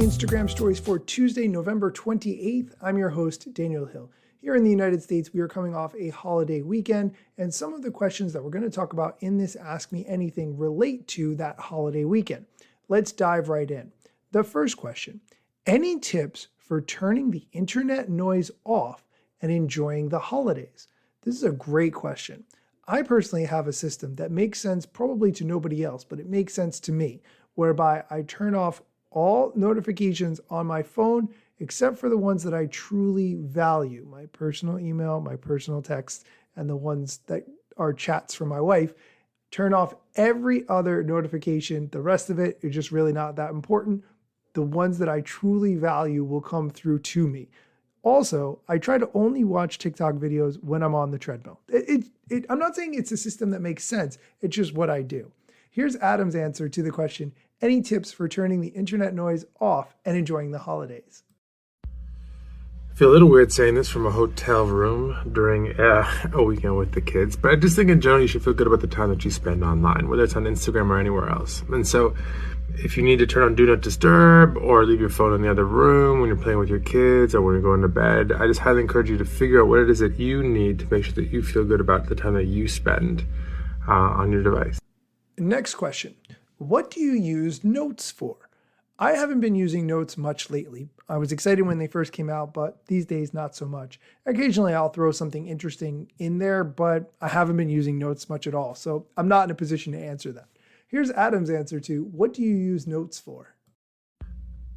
Daily Instagram Stories for Tuesday, November 28th. I'm your host, Daniel Hill. Here in the United States, we are coming off a holiday weekend, and some of the questions that we're going to talk about in this Ask Me Anything relate to that holiday weekend. Let's dive right in. The first question, any tips for turning the internet noise off and enjoying the holidays? This is a great question. I personally have a system that makes sense probably to nobody else, but it makes sense to me, whereby I turn off all notifications on my phone except for the ones that I truly value, my personal email, my personal text, and the ones that are chats from my wife. Turn off every other notification. The rest of it is just really not that important. The ones that I truly value will come through to me. Also, I try to only watch TikTok videos when I'm on the treadmill. I'm not saying it's a system that makes sense. It's just what I do. Here's Adam's answer to the question, any tips for turning the internet noise off and enjoying the holidays? I feel a little weird saying this from a hotel room during a weekend with the kids, but I just think in general you should feel good about the time that you spend online, whether it's on Instagram or anywhere else. And so if you need to turn on Do Not Disturb or leave your phone in the other room when you're playing with your kids or when you're going to bed, I just highly encourage you to figure out what it is that you need to make sure that you feel good about the time that you spend on your device. Next question, what do you use Notes for? I haven't been using Notes much lately. I was excited when they first came out, but these days not so much. Occasionally I'll throw something interesting in there, but I haven't been using Notes much at all, so I'm not in a position to answer that. Here's Adam's answer to, what do you use Notes for?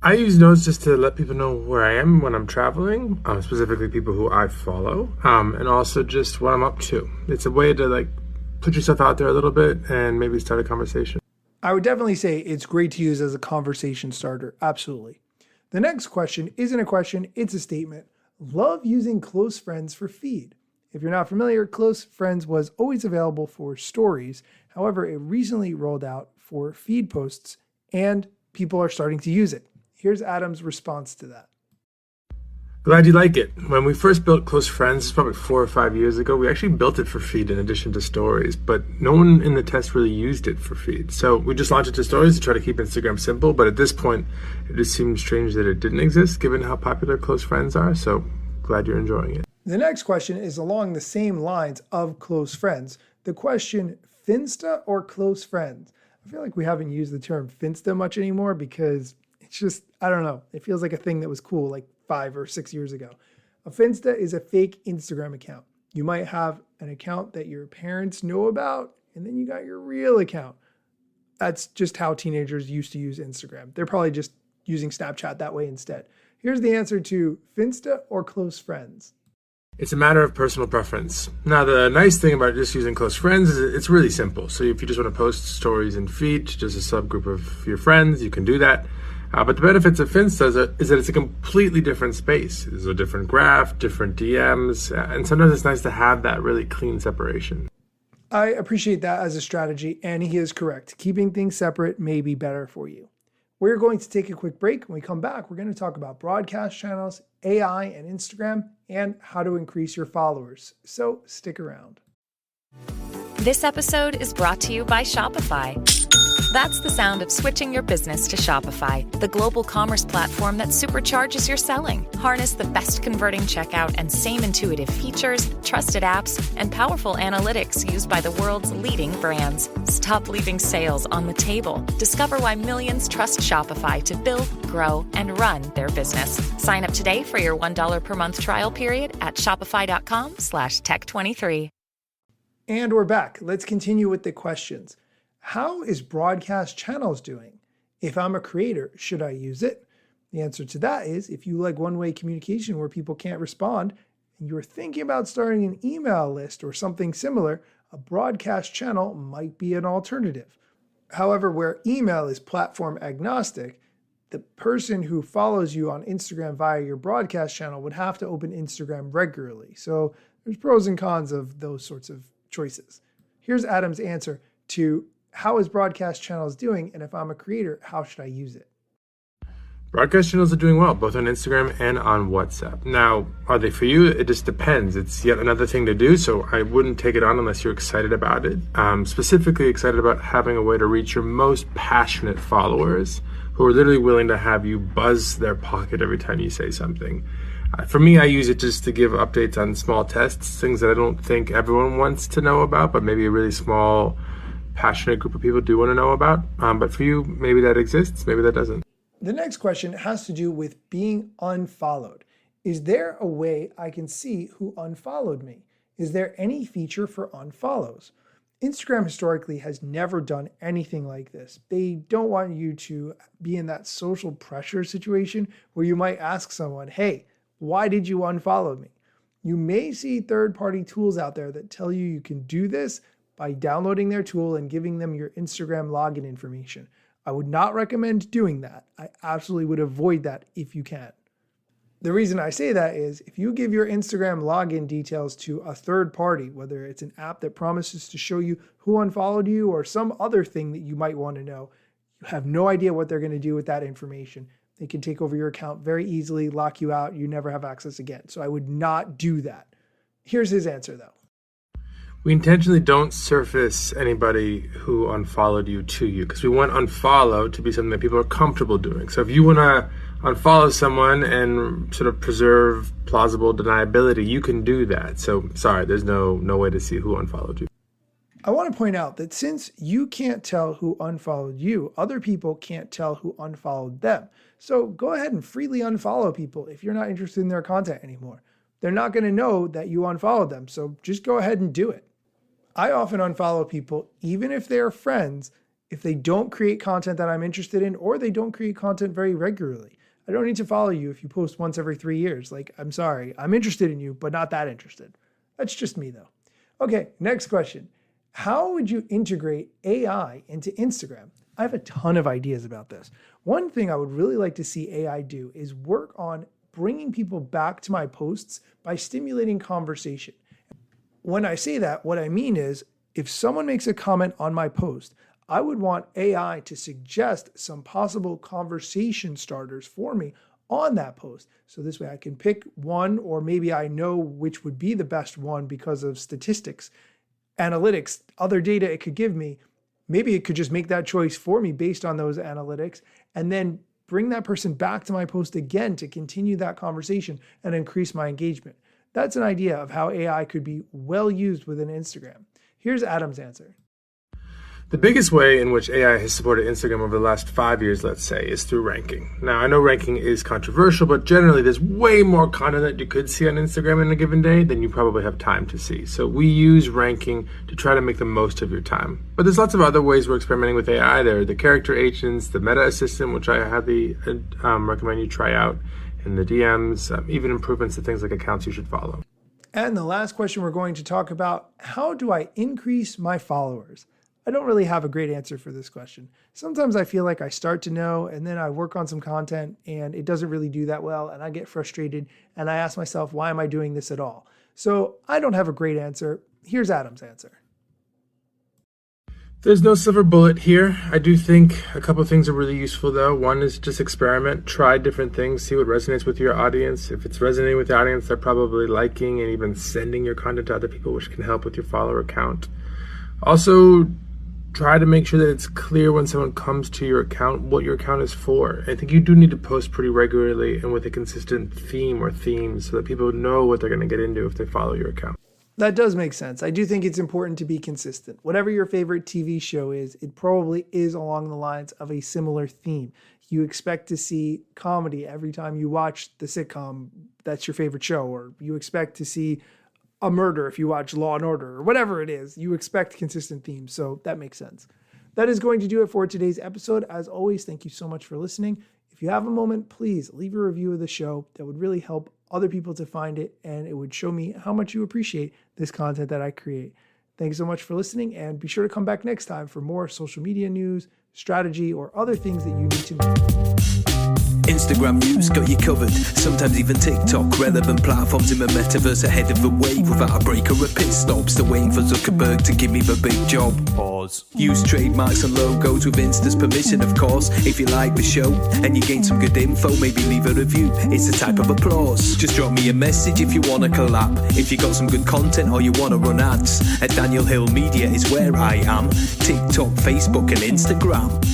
I use Notes just to let people know where I am when I'm traveling, specifically people who I follow, and also just what I'm up to. It's a way to put yourself out there a little bit and maybe start a conversation. I would definitely say it's great to use as a conversation starter. Absolutely. The next question isn't a question, it's a statement. Love using Close Friends for feed. If you're not familiar, Close Friends was always available for stories. However, it recently rolled out for feed posts and people are starting to use it. Here's Adam's response to that. Glad you like it. When we first built Close Friends, probably 4 or 5 years ago, we actually built it for feed in addition to stories, but no one in the test really used it for feed. So we just launched it to stories to try to keep Instagram simple, but at this point, it just seems strange that it didn't exist given how popular Close Friends are, so glad you're enjoying it. The next question is along the same lines of Close Friends. The question, Finsta or Close Friends? I feel like we haven't used the term Finsta much anymore because it's just, I don't know, it feels like a thing that was cool like 5 or 6 years ago. A Finsta is a fake Instagram account. You might have an account that your parents know about, and then you got your real account. That's just how teenagers used to use Instagram. They're probably just using Snapchat that way instead. Here's the answer to Finsta or Close Friends. It's a matter of personal preference. Now, the nice thing about just using Close Friends is it's really simple. So if you just want to post stories and feed to just a subgroup of your friends, you can do that. But the benefits of Finsta is that it's a completely different space. There's a different graph, different DMs, and sometimes it's nice to have that really clean separation. I appreciate that as a strategy, and he is correct. Keeping things separate may be better for you. We're going to take a quick break. When we come back, we're going to talk about broadcast channels, AI and Instagram, and how to increase your followers. So stick around. This episode is brought to you by Shopify. That's the sound of switching your business to Shopify, the global commerce platform that supercharges your selling. Harness the best converting checkout and same intuitive features, trusted apps, and powerful analytics used by the world's leading brands. Stop leaving sales on the table. Discover why millions trust Shopify to build, grow, and run their business. Sign up today for your $1 per month trial period at shopify.com/tech23. And we're back. Let's continue with the questions. How is broadcast channels doing? If I'm a creator, should I use it? The answer to that is if you like one-way communication where people can't respond and you're thinking about starting an email list or something similar, a broadcast channel might be an alternative. However, where email is platform agnostic, the person who follows you on Instagram via your broadcast channel would have to open Instagram regularly. So there's pros and cons of those sorts of choices. Here's Adam's answer to how is broadcast channels doing, and if I'm a creator, how should I use it? Broadcast channels are doing well, both on Instagram and on WhatsApp. Now, are they for you? It just depends. It's yet another thing to do, so I wouldn't take it on unless you're excited about it. Specifically excited about having a way to reach your most passionate followers who are literally willing to have you buzz their pocket every time you say something. For me, I use it just to give updates on small tests, things that I don't think everyone wants to know about, but maybe a really small, passionate group of people do want to know about. But for you, maybe that exists, maybe that doesn't. The next question has to do with being unfollowed. Is there a way I can see who unfollowed me? Is there any feature for unfollows? Instagram historically has never done anything like this. They don't want you to be in that social pressure situation where you might ask someone, hey, why did you unfollow me? You may see third-party tools out there that tell you can do this by downloading their tool and giving them your Instagram login information. I would not recommend doing that. I absolutely would avoid that if you can. The reason I say that is if you give your Instagram login details to a third party, whether it's an app that promises to show you who unfollowed you or some other thing that you might want to know, you have no idea what they're going to do with that information. They can take over your account very easily, lock you out, you never have access again. So I would not do that. Here's his answer though. We intentionally don't surface anybody who unfollowed you to you because we want unfollow to be something that people are comfortable doing. So if you want to unfollow someone and sort of preserve plausible deniability, you can do that. So sorry, there's no way to see who unfollowed you. I want to point out that since you can't tell who unfollowed you, other people can't tell who unfollowed them. So go ahead and freely unfollow people if you're not interested in their content anymore. They're not going to know that you unfollowed them, so just go ahead and do it. I often unfollow people, even if they are friends, if they don't create content that I'm interested in or they don't create content very regularly. I don't need to follow you if you post once every 3 years. Like, I'm sorry, I'm interested in you, but not that interested. That's just me though. Okay, next question. How would you integrate AI into Instagram? I have a ton of ideas about this. One thing I would really like to see AI do is work on bringing people back to my posts by stimulating conversation. When I say that, what I mean is if someone makes a comment on my post, I would want AI to suggest some possible conversation starters for me on that post. So this way I can pick one, or maybe I know which would be the best one because of statistics, analytics, other data it could give me. Maybe it could just make that choice for me based on those analytics and then bring that person back to my post again to continue that conversation and increase my engagement. That's an idea of how AI could be well used within Instagram. Here's Adam's answer. The biggest way in which AI has supported Instagram over the last 5 years, let's say, is through ranking. Now, I know ranking is controversial, but generally there's way more content that you could see on Instagram in a given day than you probably have time to see. So we use ranking to try to make the most of your time. But there's lots of other ways we're experimenting with AI. There are the character agents, the Meta Assistant, which I highly recommend you try out, and the DMs, even improvements to things like accounts you should follow. And the last question we're going to talk about, how do I increase my followers? I don't really have a great answer for this question. Sometimes I feel like I start to know and then I work on some content and it doesn't really do that well and I get frustrated and I ask myself, why am I doing this at all? So I don't have a great answer. Here's Adam's answer. There's no silver bullet here. I do think a couple of things are really useful though. One is just experiment, try different things, see what resonates with your audience. If it's resonating with the audience, they're probably liking and even sending your content to other people, which can help with your follower count. Also, try to make sure that it's clear when someone comes to your account what your account is for. I think you do need to post pretty regularly and with a consistent theme or themes so that people know what they're going to get into if they follow your account. That does make sense. I do think it's important to be consistent. Whatever your favorite TV show is, it probably is along the lines of a similar theme. You expect to see comedy every time you watch the sitcom that's your favorite show, or you expect to see a murder if you watch Law and Order, or whatever it is. You expect consistent themes, so that makes sense. That is going to do it for today's episode. As always, thank you so much for listening. If you have a moment, please leave a review of the show. That would really help other people to find it, and it would show me how much you appreciate this content that I create. Thanks so much for listening, and be sure to come back next time for more social media news, strategy, or other things that you need to know. Instagram news got you covered, sometimes even TikTok. Relevant platforms in the metaverse ahead of the wave, without a break or a pit stop. Still waiting for Zuckerberg to give me the big job. Pause. Use trademarks and logos with Insta's permission, of course. If you like the show and you gain some good info, maybe leave a review. It's a type of applause. Just drop me a message if you want to collab. If you got some good content or you want to run ads, at Daniel Hill Media is where I am. TikTok, Facebook and Instagram.